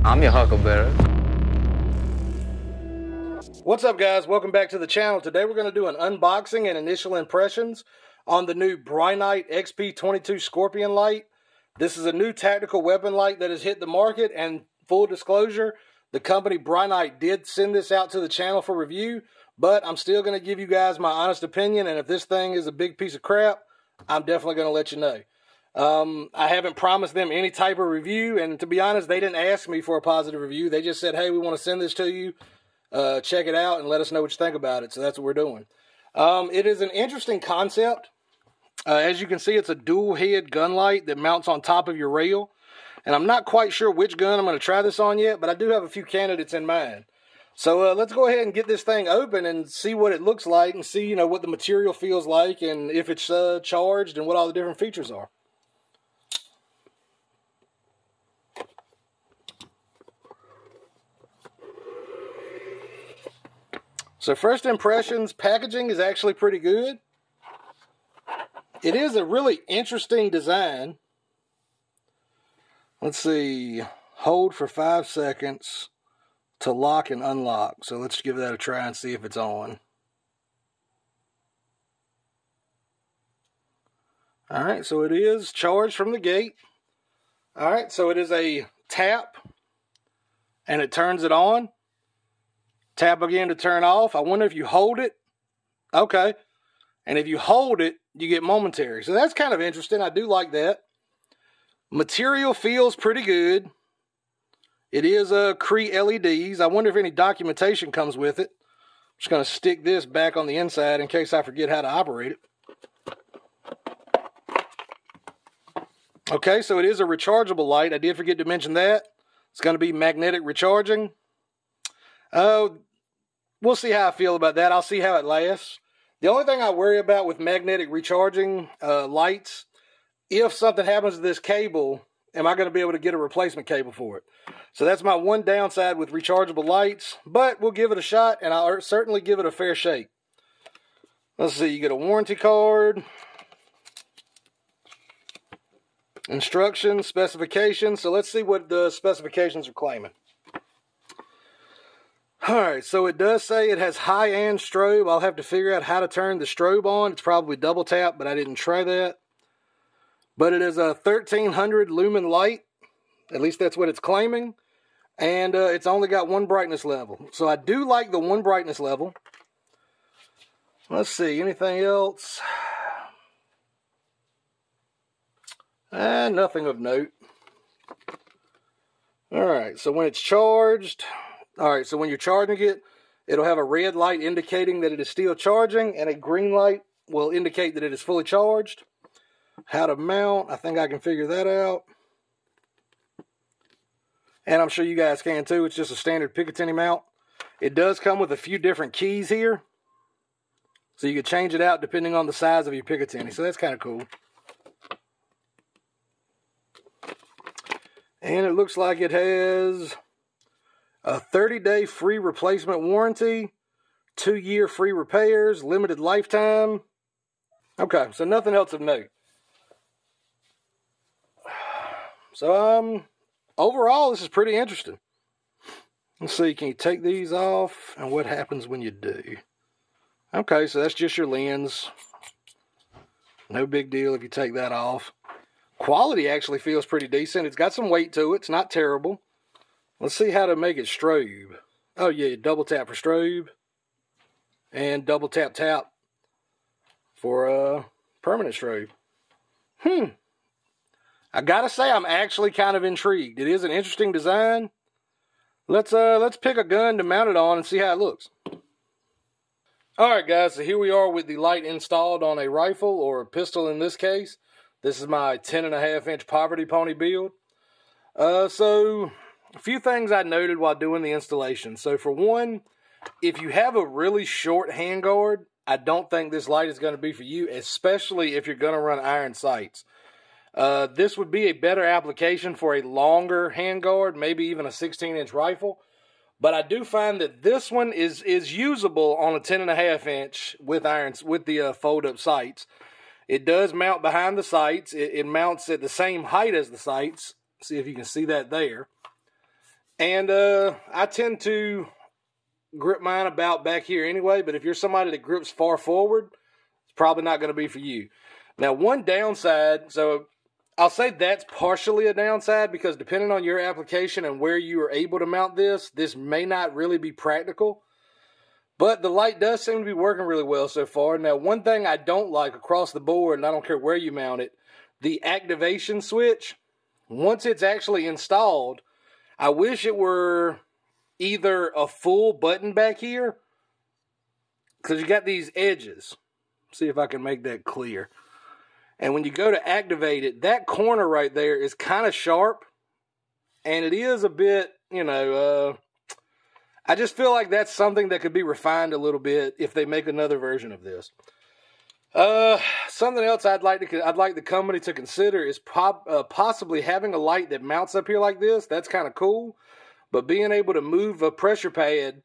I'm your huckleberry. What's up, guys? Welcome back to the channel. Today we're going to do an unboxing and initial impressions on the new Brinyte XP22 SCORPION light. This is a new tactical weapon light that has hit the market, and full disclosure, the company Brinyte did send this out to the channel for review, but I'm still going to give you guys my honest opinion, and if this thing is a big piece of crap, I'm definitely going to let you know. I haven't promised them any type of review, and to be honest, they didn't ask me for a positive review. They just said, hey, we want to send this to you. Check it out and let us know what you think about it. So that's what we're doing. It is an interesting concept. As you can see, it's a dual head gun light that mounts on top of your rail. And I'm not quite sure which gun I'm going to try this on yet, but I do have a few candidates in mind. So let's go ahead and get this thing open and see what it looks like and see, what the material feels like and if it's charged and what all the different features are. So first impressions, packaging is actually pretty good. It is a really interesting design. Let's see, hold for 5 seconds to lock and unlock. So let's give that a try and see if it's on. All right, so it is charged from the gate. All right, so it is a tap and it turns it on. Tap again to turn off. I wonder if you hold it. Okay. And if you hold it, you get momentary. So that's kind of interesting. I do like that. Material feels pretty good. It is Cree LEDs. I wonder if any documentation comes with it. I'm just going to stick this back on the inside in case I forget how to operate it. Okay, so it is a rechargeable light. I did forget to mention that. It's going to be magnetic recharging. We'll see how I feel about that. I'll see how it lasts. The only thing I worry about with magnetic recharging lights, if something happens to this cable, am I going to be able to get a replacement cable for it? So that's my one downside with rechargeable lights, but we'll give it a shot, and I'll certainly give it a fair shake. Let's see, you get a warranty card, instructions, specifications. So let's see what the specifications are claiming. Alright, so it does say it has high-end strobe. I'll have to figure out how to turn the strobe on. It's probably double tap, but I didn't try that. But it is a 1300 lumen light. At least that's what it's claiming. And it's only got one brightness level. So I do like the one brightness level. Let's see, anything else? Nothing of note. Alright, so when it's charged... Alright, so when you're charging it, it'll have a red light indicating that it is still charging, and a green light will indicate that it is fully charged. How to mount, I think I can figure that out. And I'm sure you guys can too. It's just a standard Picatinny mount. It does come with a few different keys here. So you can change it out depending on the size of your Picatinny. So that's kind of cool. And it looks like it has... a 30-day free replacement warranty, 2-year free repairs, limited lifetime. Okay, so nothing else of note. So, overall, this is pretty interesting. Let's see, can you take these off? And what happens when you do? Okay, so that's just your lens. No big deal if you take that off. Quality actually feels pretty decent. It's got some weight to it. It's not terrible. Let's see how to make it strobe. Oh yeah, double tap for strobe. And double tap for permanent strobe. I gotta say I'm actually kind of intrigued. It is an interesting design. Let's pick a gun to mount it on and see how it looks. Alright guys, so here we are with the light installed on a rifle, or a pistol in this case. This is my 10.5-inch Poverty Pony build. A few things I noted while doing the installation. So for one, if you have a really short handguard, I don't think this light is going to be for you, especially if you're going to run iron sights. This would be a better application for a longer handguard, maybe even a 16-inch rifle. But I do find that this one is usable on a 10.5-inch with the fold-up sights. It does mount behind the sights. It mounts at the same height as the sights. See if you can see that there. And I tend to grip mine about back here anyway, but if you're somebody that grips far forward, it's probably not going to be for you. Now, one downside, so I'll say that's partially a downside because depending on your application and where you are able to mount this may not really be practical. But the light does seem to be working really well so far. Now, one thing I don't like across the board, and I don't care where you mount it, the activation switch, once it's actually installed, I wish it were either a full button back here, because you got these edges. See if I can make that clear. And when you go to activate it, that corner right there is kind of sharp. And it is a bit, you know, I just feel like that's something that could be refined a little bit if they make another version of this. Something else I'd like the company to consider is possibly having a light that mounts up here like this. That's kind of cool. But being able to move a pressure pad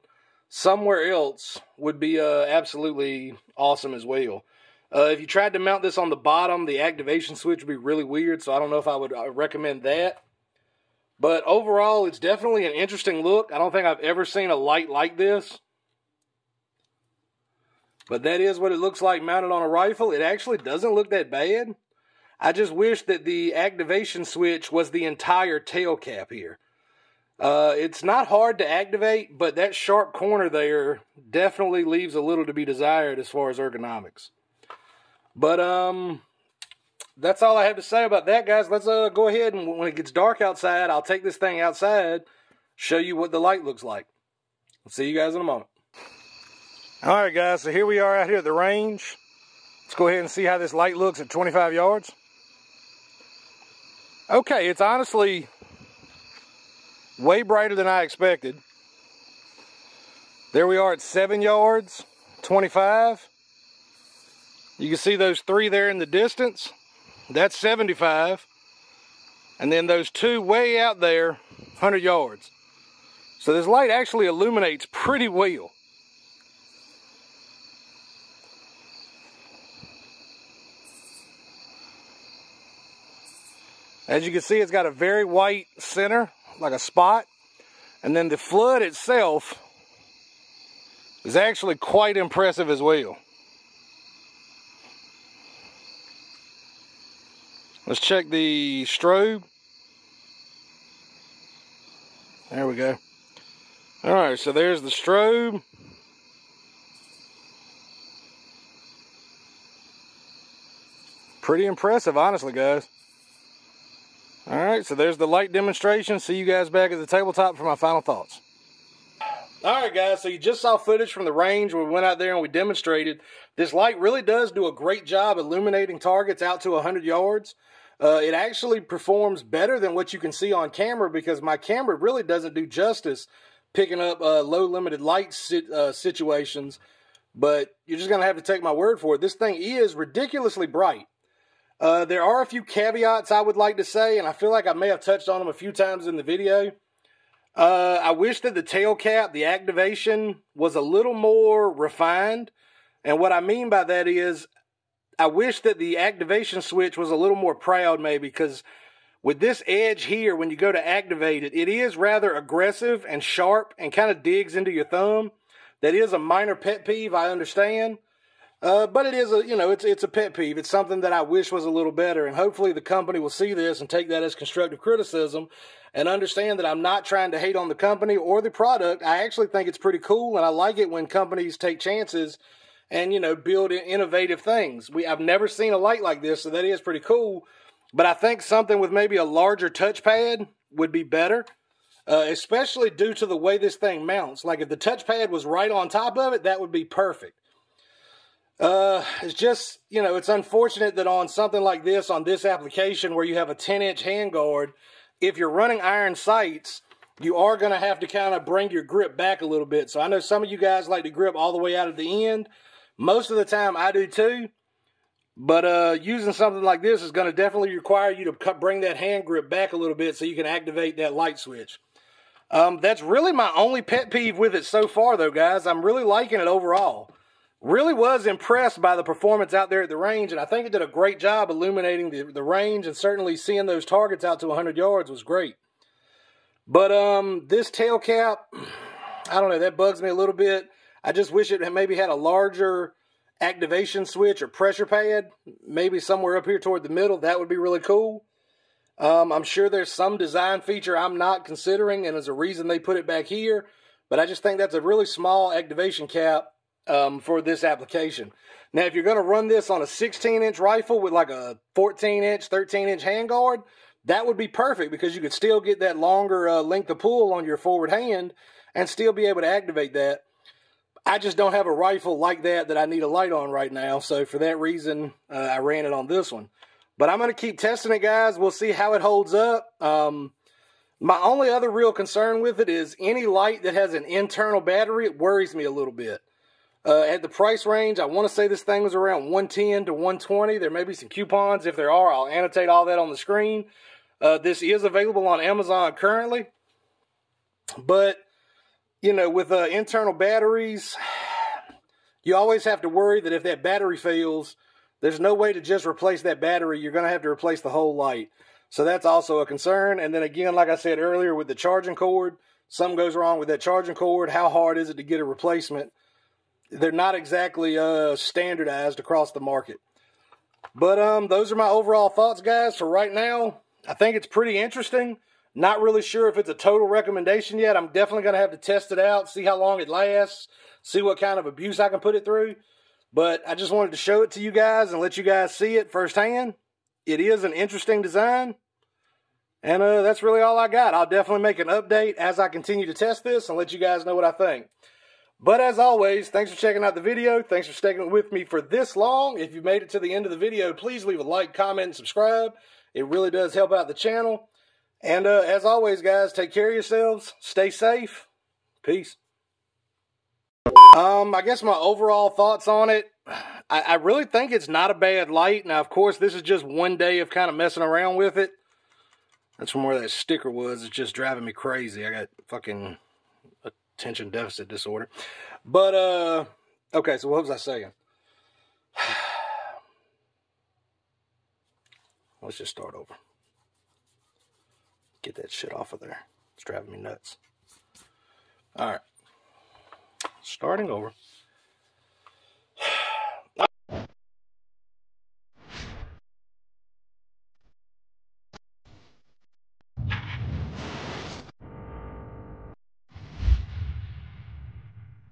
somewhere else would be absolutely awesome as well. If you tried to mount this on the bottom, the activation switch would be really weird, so I don't know if I would recommend that. But overall, it's definitely an interesting look. I don't think I've ever seen a light like this. But that is what it looks like mounted on a rifle. It actually doesn't look that bad. I just wish that the activation switch was the entire tail cap here. It's not hard to activate, but that sharp corner there definitely leaves a little to be desired as far as ergonomics. But that's all I have to say about that, guys. Let's go ahead and when it gets dark outside, I'll take this thing outside, show you what the light looks like. I'll see you guys in a moment. All right, guys, so here we are out here at the range. Let's go ahead and see how this light looks at 25 yards. Okay, it's honestly way brighter than I expected. There we are at 7 yards, 25. You can see those 3 there in the distance. That's 75. And then those 2 way out there, 100 yards. So this light actually illuminates pretty well. As you can see, it's got a very white center, like a spot. And then the flood itself is actually quite impressive as well. Let's check the strobe. There we go. All right, so there's the strobe. Pretty impressive, honestly, guys. All right, so there's the light demonstration. See you guys back at the tabletop for my final thoughts. All right, guys, so you just saw footage from the range where we went out there and we demonstrated. This light really does do a great job illuminating targets out to 100 yards. It actually performs better than what you can see on camera because my camera really doesn't do justice picking up low limited light situations. But you're just going to have to take my word for it. This thing is ridiculously bright. There are a few caveats I would like to say, and I feel like I may have touched on them a few times in the video. I wish that the tail cap, the activation, was a little more refined. And what I mean by that is, I wish that the activation switch was a little more proud maybe, because with this edge here, when you go to activate it, it is rather aggressive and sharp and kind of digs into your thumb. That is a minor pet peeve, I understand. But it is a, you know, it's a pet peeve. It's something that I wish was a little better, and hopefully the company will see this and take that as constructive criticism and understand that I'm not trying to hate on the company or the product. I actually think it's pretty cool, and I like it when companies take chances and, you know, build innovative things. I've never seen a light like this, so that is pretty cool. But I think something with maybe a larger touchpad would be better, especially due to the way this thing mounts. Like if the touchpad was right on top of it, that would be perfect. It's just, you know, it's unfortunate that on something like this, on this application where you have a 10-inch handguard, if you're running iron sights, you are going to have to kind of bring your grip back a little bit. So I know some of you guys like to grip all the way out at the end. Most of the time I do too. But using something like this is going to definitely require you to bring that hand grip back a little bit so you can activate that light switch. That's really my only pet peeve with it so far though, guys. I'm really liking it overall. Really was impressed by the performance out there at the range, and I think it did a great job illuminating the range, and certainly seeing those targets out to 100 yards was great. But this tail cap, I don't know, that bugs me a little bit. I just wish it maybe had a larger activation switch or pressure pad, maybe somewhere up here toward the middle. That would be really cool. I'm sure there's some design feature I'm not considering, and there's a reason they put it back here. But I just think that's a really small activation cap for this application. Now, if you're going to run this on a 16-inch rifle with like a 14-inch, 13-inch handguard, that would be perfect because you could still get that longer length of pull on your forward hand and still be able to activate that. I just don't have a rifle like that I need a light on right now. So for that reason, I ran it on this one. But I'm going to keep testing it, guys. We'll see how it holds up. My only other real concern with it is any light that has an internal battery, it worries me a little bit. At the price range, I want to say this thing was around $110 to $120. There may be some coupons. If there are, I'll annotate all that on the screen. This is available on Amazon currently. But, you know, with internal batteries, you always have to worry that if that battery fails, there's no way to just replace that battery. You're going to have to replace the whole light. So that's also a concern. And then again, like I said earlier, with the charging cord, something goes wrong with that charging cord. How hard is it to get a replacement? They're not exactly standardized across the market. But those are my overall thoughts, guys. For right now, I think it's pretty interesting. Not really sure if it's a total recommendation yet. I'm definitely going to have to test it out, see how long it lasts, see what kind of abuse I can put it through. But I just wanted to show it to you guys and let you guys see it firsthand. It is an interesting design. And that's really all I got. I'll definitely make an update as I continue to test this and let you guys know what I think. But as always, thanks for checking out the video. Thanks for sticking with me for this long. If you made it to the end of the video, please leave a like, comment, and subscribe. It really does help out the channel. And as always, guys, take care of yourselves. Stay safe. Peace. I guess my overall thoughts on it, I really think it's not a bad light. Now, of course, this is just one day of kind of messing around with it. That's from where that sticker was. It's just driving me crazy. I got fucking attention deficit disorder. But, okay, so what was I saying? Let's just start over. Get that shit off of there. It's driving me nuts. All right. Starting over.